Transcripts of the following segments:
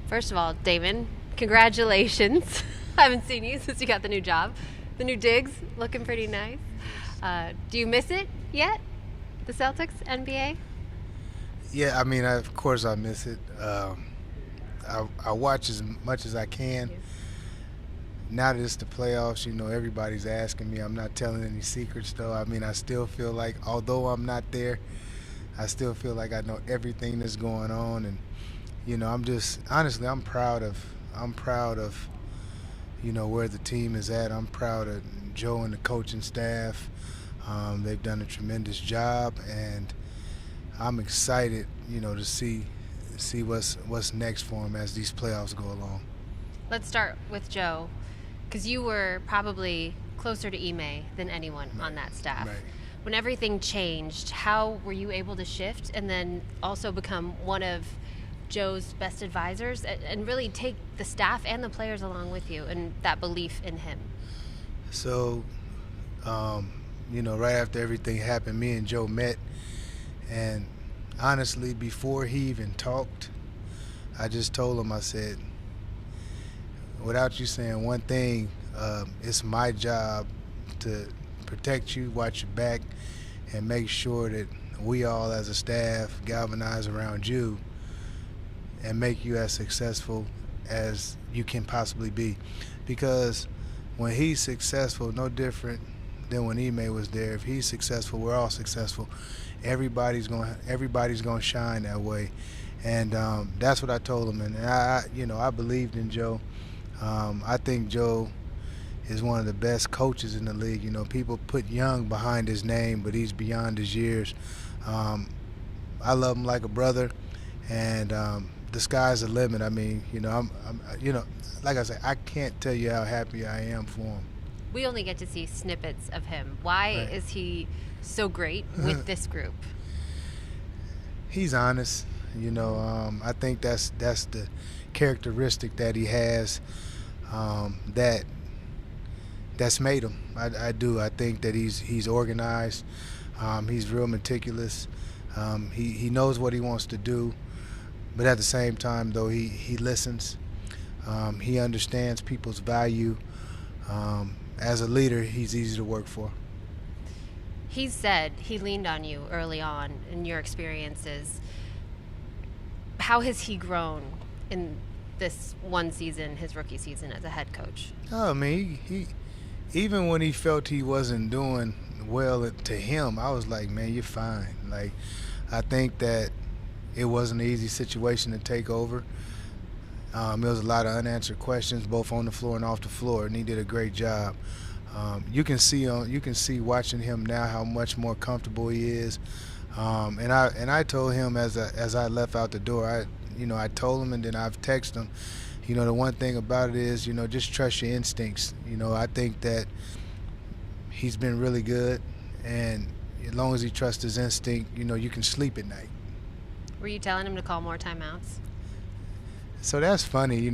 First of all, Damon, congratulations. I haven't seen you since you got the new job. The new digs, looking pretty nice. Do you miss it yet? The Celtics, NBA? Yeah, I mean, of course I miss it. I watch as much as I can. Now that it's the playoffs, everybody's asking me. I'm not telling any secrets, though. I mean, I still feel like, although I'm not there, I still feel like I know everything that's going on. And, I'm just, honestly, I'm proud of, where the team is at. I'm proud of Joe and the coaching staff. They've done a tremendous job, and I'm excited, to see what's next for them as these playoffs go along. Let's start with Joe, because you were probably closer to Ime than anyone on that staff. Right. When everything changed, how were you able to shift and then also become one of Joe's best advisors and really take the staff and the players along with you and that belief in him? So, right after everything happened, me and Joe met, and honestly, before he even talked, I just told him, I said, without you saying one thing, it's my job to protect you, watch your back, and make sure that we all as a staff galvanize around you and make you as successful as you can possibly be. Because when he's successful, no different than when Ime was there. If he's successful, we're all successful. Everybody's going to shine that way. And that's what I told him. And I believed in Joe. I think Joe is one of the best coaches in the league. People put young behind his name, but he's beyond his years. I love him like a brother, and the sky's the limit. I mean, I'm like I said, I can't tell you how happy I am for him. We only get to see snippets of him. Why is he so great with this group? He's honest. I think that's the characteristic that he has that's made him. I do. I think that he's organized. He's real meticulous. He knows what he wants to do, but at the same time, though, he listens. He understands people's value. As a leader, he's easy to work for. He said he leaned on you early on in your experiences. How has he grown in this one season, his rookie season, as a head coach? Oh, I mean, he even when he felt he wasn't doing well to him, I was like, man, you're fine. Like, I think that it wasn't an easy situation to take over. There was a lot of unanswered questions, both on the floor and off the floor, and he did a great job. You can see watching him now how much more comfortable he is. And I told him as I left out the door, I told him, and then I've texted him. The one thing about it is, just trust your instincts. I think that he's been really good, and as long as he trusts his instinct, you can sleep at night. Were you telling him to call more timeouts? So that's funny,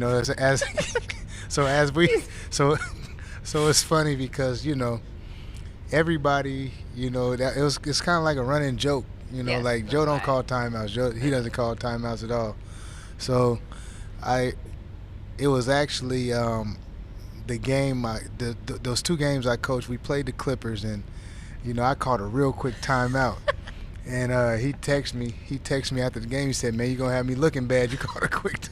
so it's funny because everybody, it's kind of like a running joke, Yes, like Joe don't call timeouts. He doesn't call timeouts at all. So it was actually the game, those two games I coached. We played the Clippers, and I called a real quick timeout. And he texted me after the game. He said, "Man, you're gonna have me looking bad. You called a quick timeout."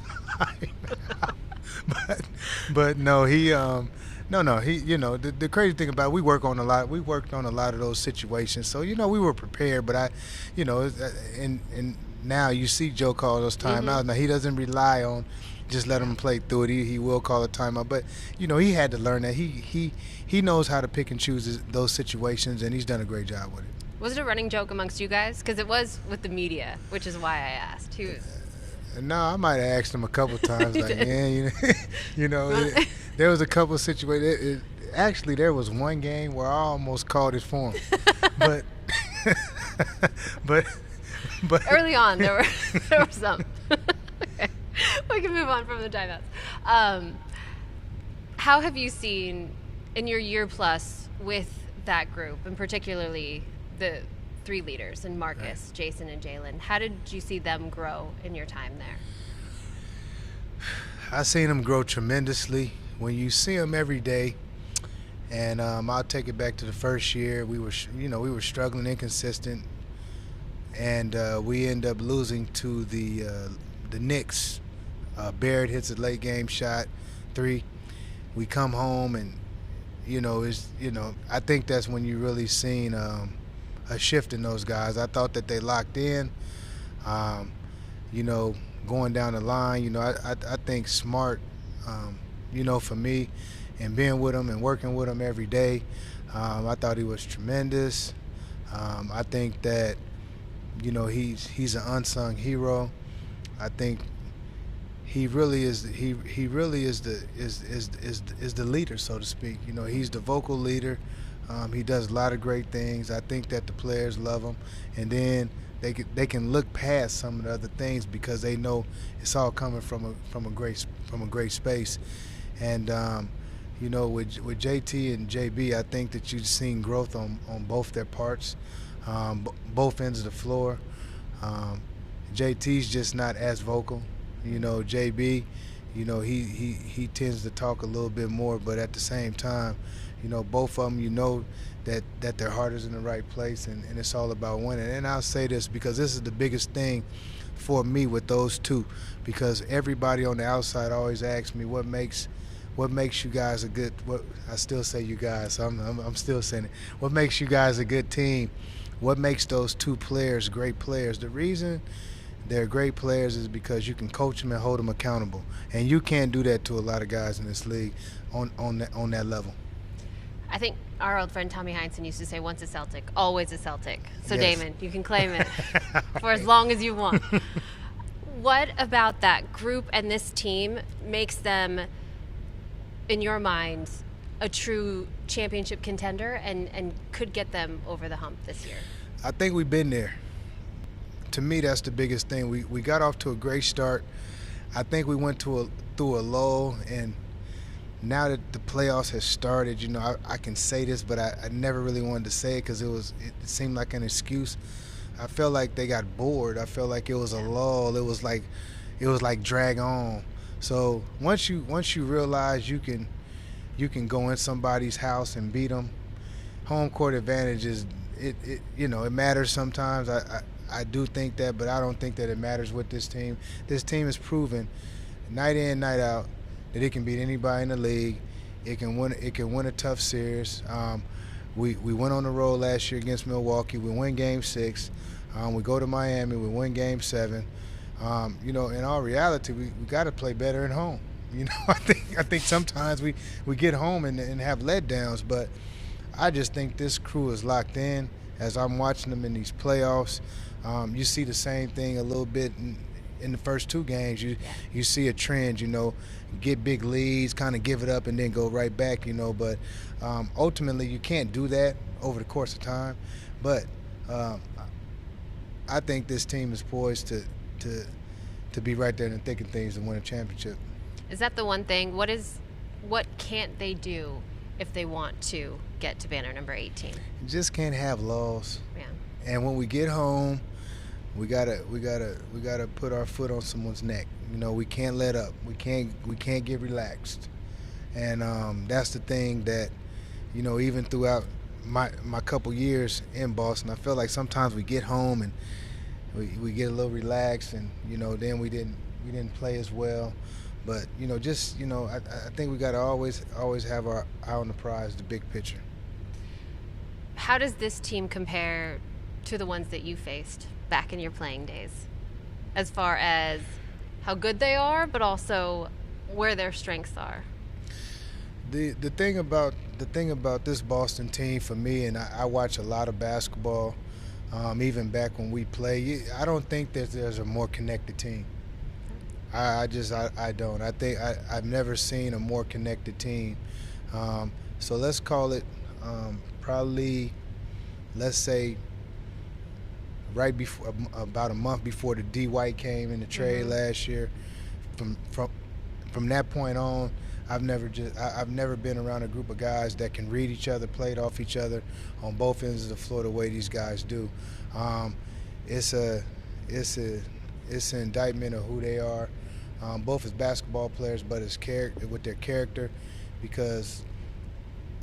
but no, he the crazy thing about it, we worked on a lot of those situations. So we were prepared. But and now you see Joe call those timeouts. Mm-hmm. Now he doesn't rely on just let him play through it. He will call a timeout. But he had to learn that he knows how to pick and choose those situations, and he's done a great job with it. Was it a running joke amongst you guys? Because it was with the media, which is why I asked. He was... No, I might have asked him a couple times, like, there was a couple of situations. Actually, there was one game where I almost called it for him, but early on there were some. Okay. We can move on from the timeouts. How have you seen in your year plus with that group, and particularly the three leaders, and Marcus, Jayson, and Jaylen, how did you see them grow in your time there? I seen him grow tremendously. When you see him every day, and I'll take it back to the first year. We were struggling, inconsistent, and we end up losing to the Knicks. Barrett hits a late game shot, 3. We come home, and I think that's when you really seen a shift in those guys. I thought that they locked in. Going down the line, I think Smart, for me, and being with him and working with him every day, I thought he was tremendous. I think that, he's an unsung hero. I think he really is. He really is the leader, so to speak. He's the vocal leader. He does a lot of great things. I think that the players love him, and then they can look past some of the other things because they know it's all coming from a great space. And with JT and JB, I think that you've seen growth on both their parts, both ends of the floor. JT's just not as vocal. JB, he tends to talk a little bit more, but at the same time, both of them, that their heart is in the right place, and it's all about winning. And I'll say this because this is the biggest thing for me with those two, because everybody on the outside always asks me what makes you guys a good. I still say you guys, so I'm still saying it. What makes you guys a good team? What makes those two players great players? The reason they're great players is because you can coach them and hold them accountable, and you can't do that to a lot of guys in this league on that level. I think our old friend Tommy Heinsohn used to say, once a Celtic, always a Celtic. So Yes. Damon, you can claim it for as long as you want. What about that group and this team makes them, in your mind, a true championship contender and could get them over the hump this year? I think we've been there. To me, that's the biggest thing. We got off to a great start. I think we went through a lull, and now that the playoffs has started, I can say this, but I never really wanted to say it because it seemed like an excuse. I felt like they got bored. I felt like it was a lull. It was like drag on. So once you realize you can go in somebody's house and beat them, home court advantage is it matters sometimes. I do think that, but I don't think that it matters with this team. This team has proven night in, night out that it can beat anybody in the league. It can win a tough series. We went on the road last year against Milwaukee. We win Game 6. We go to Miami. We win Game 7. In all reality, we got to play better at home. I think sometimes we get home and have letdowns, but I just think this crew is locked in. As I'm watching them in these playoffs, you see the same thing a little bit in the first 2 games. You see a trend, get big leads, kind of give it up, and then go right back, But ultimately, you can't do that over the course of time. But I think this team is poised to be right there in the thick of things and win a championship. Is that the one thing? What can't they do if they want to get to banner number 18? You just can't have lulls. Yeah. And when we get home, we gotta put our foot on someone's neck. We can't let up. We can't get relaxed. And that's the thing that, even throughout my couple years in Boston, I feel like sometimes we get home and we get a little relaxed, and then we didn't play as well. But I think we gotta always have our eye on the prize, the big picture. How does this team compare to the ones that you faced back in your playing days, as far as how good they are, but also where their strengths are? The thing about this Boston team for me, and I watch a lot of basketball, even back when we play. I don't think that there's a more connected team. I don't. I think I've never seen a more connected team. So let's call it probably, let's say, right before, about a month before the D. White came in the trade last year. From that point on, I've never been around a group of guys that can read each other, played off each other on both ends of the floor the way these guys do. It's an indictment of who they are. both as basketball players, but as with their character, because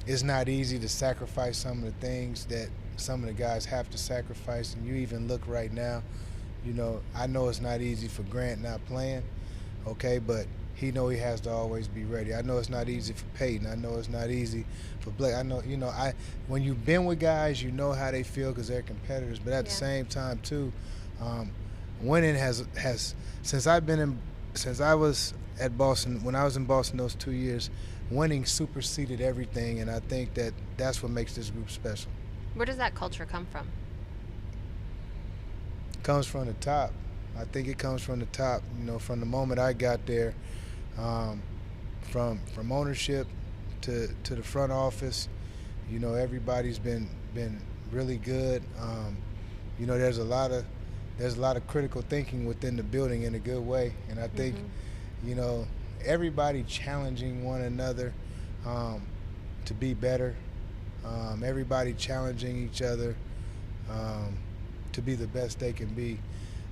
it's not easy to sacrifice some of the things that some of the guys have to sacrifice. And you even look right now, I know it's not easy for Grant not playing, okay, but he has to always be ready. I know it's not easy for Peyton. I know it's not easy for Blake. I know, when you've been with guys, you know how they feel because they're competitors. But at the same time, too, winning has since I was at Boston, when I was in Boston those 2 years, winning superseded everything, and I think that's what makes this group special. Where does that culture come from? It comes from the top. I think it comes from the top. From the moment I got there, from ownership to the front office, everybody's been really good. There's a lot of critical thinking within the building in a good way, and I think everybody challenging one another to be better. Everybody challenging each other to be the best they can be.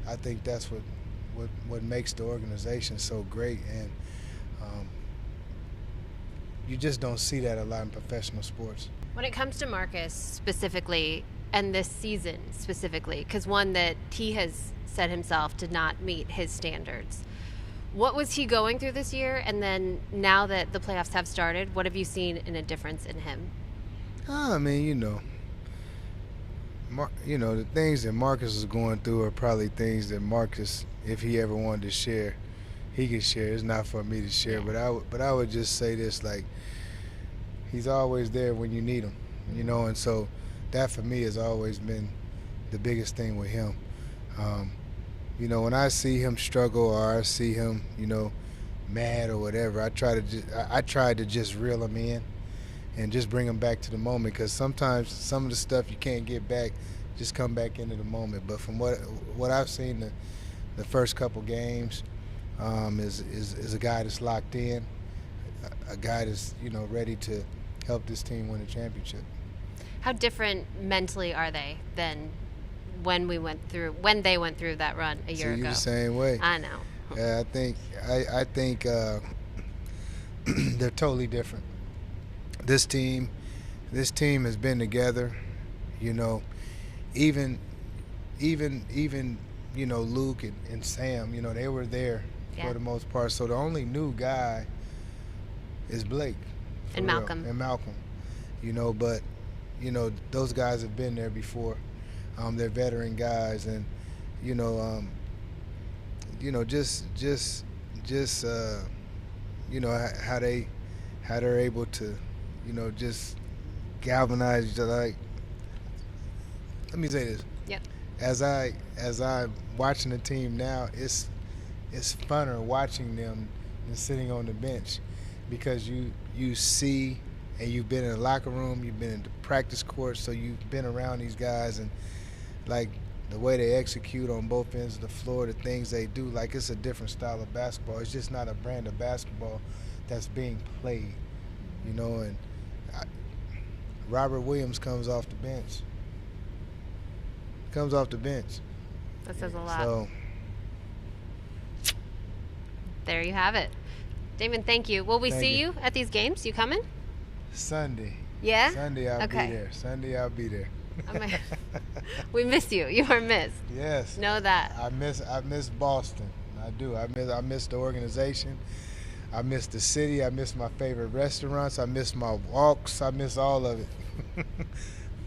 I think that's what makes the organization so great, and you just don't see that a lot in professional sports. When it comes to Marcus specifically, and this season specifically, because one that he has said himself did not meet his standards, what was he going through this year? And then now that the playoffs have started, what have you seen in a difference in him? I mean, the things that Marcus is going through are probably things that Marcus, if he ever wanted to share, he could share. It's not for me to share, but I would just say this: like, he's always there when you need him, and so that for me has always been the biggest thing with him. When I see him struggle or I see him, mad or whatever, I try to just reel him in and just bring him back to the moment, because sometimes some of the stuff you can't get back, just come back into the moment. But from what I've seen the first couple games, is a guy that's locked in, a guy that's ready to help this team win a championship. How different mentally are they than when they went through that run a year ago? You're the same way. I know. Yeah, I think they're totally different. This team has been together, even Luke and Sam, they were there for the most part. So the only new guy is Blake and Malcolm. But those guys have been there before. They're veteran guys, and how they're able to just galvanize each other. Like, let me say this. Yep. As I'm watching the team now, it's funner watching them than sitting on the bench, because you see, and you've been in the locker room, you've been in the practice court, so you've been around these guys, and like the way they execute on both ends of the floor, the things they do, like it's a different style of basketball. It's just not a brand of basketball that's being played, and Robert Williams comes off the bench. That says a lot. So there you have it. Damon, thank you. Will we see you at these games? You coming? Sunday. Yeah? Sunday I'll be there. Sunday I'll be there. We miss you. You are missed. Yes. Know that. I miss Boston. I do. I miss the organization. I miss the city. I miss my favorite restaurants. I miss my walks. I miss all of it.